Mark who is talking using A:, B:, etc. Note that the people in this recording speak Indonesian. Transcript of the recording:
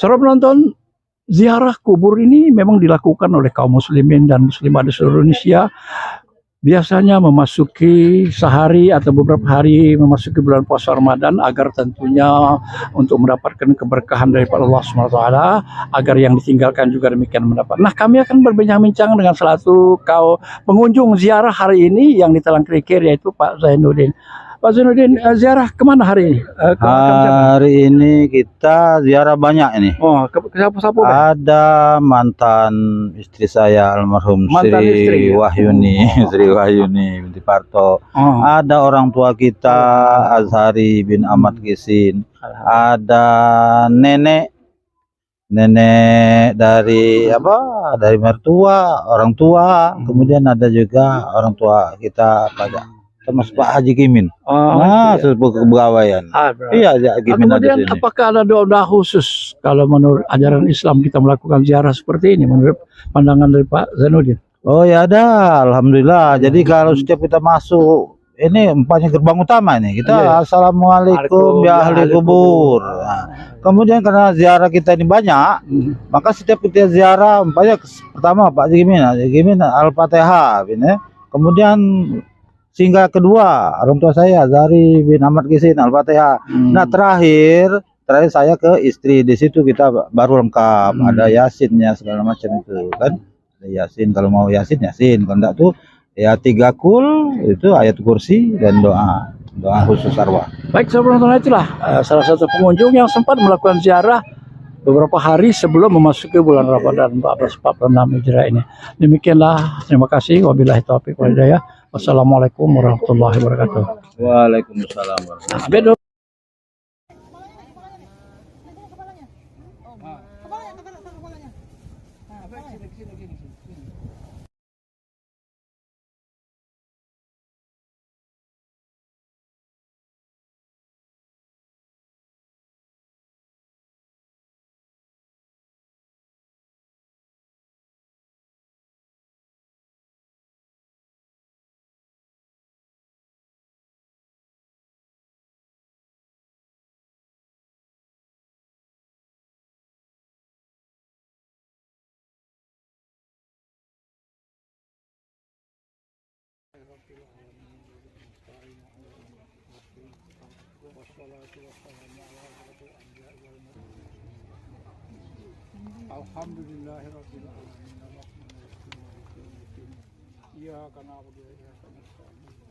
A: Saudara penonton, ziarah kubur ini memang dilakukan oleh kaum muslimin dan muslimat di seluruh Indonesia. Biasanya memasuki sehari atau beberapa hari memasuki bulan puasa Ramadan agar tentunya untuk mendapatkan keberkahan daripada Allah SWT, agar yang ditinggalkan juga demikian mendapat. Nah, kami akan berbincang-bincang dengan salah satu pengunjung ziarah hari ini yang ditelang kerikil, yaitu Pak Zainuddin. Pak Zainuddin, ziarah kemana hari ini?
B: Hari ini kita ziarah banyak ini.
A: Oh, ke siapa-siapa?
B: Ada mantan istri saya almarhum
A: Mantan
B: Sri
A: istri, ya?
B: Wahyuni, Sri Wahyuni binti Parto.
A: Oh.
B: Ada orang tua kita Azhari bin Ahmad Kisin. Ada nenek dari Dari mertua, orang tua. Kemudian ada juga orang tua kita termasuk Pak Haji Kimin. Nah, sebuah kepegawaian. Iya, Kimin ada
A: kemudian
B: sini.
A: apakah ada doa khusus kalau menurut ajaran Islam kita melakukan ziarah seperti ini menurut pandangan dari Pak Zainuddin?
B: Oh ya ada, alhamdulillah. Jadi kalau setiap kita masuk, ini umpamanya gerbang utama ini, kita assalamualaikum ya ahli kubur. Nah, kemudian karena ziarah kita ini banyak, maka setiap kita ziarah, umpamanya pertama Pak Haji Kimin Al-Fatihah, kemudian sehingga kedua orang tua saya Azhari bin Ahmad Kisin Al-Fatihah. Nah terakhir saya ke istri, di situ kita baru lengkap, ada yasinnya segala macam itu kan. Ada yasin, kalau mau yasin kalau enggak tuh ya 3 kul itu ayat kursi dan doa khusus arwah.
A: Baik, saudara, itulah salah satu pengunjung yang sempat melakukan ziarah beberapa hari sebelum memasuki bulan Ramadan 1446 Hijriah ini. Demikianlah, terima kasih. Wabillahi taufiq wal hidayah. Wassalamualaikum warahmatullahi wabarakatuh.
B: Waalaikumsalam warahmatullahi wabarakatuh.
A: Alhamdulillahirabbil alamin. Iyyaka na'budu wa iyyaka nasta'in.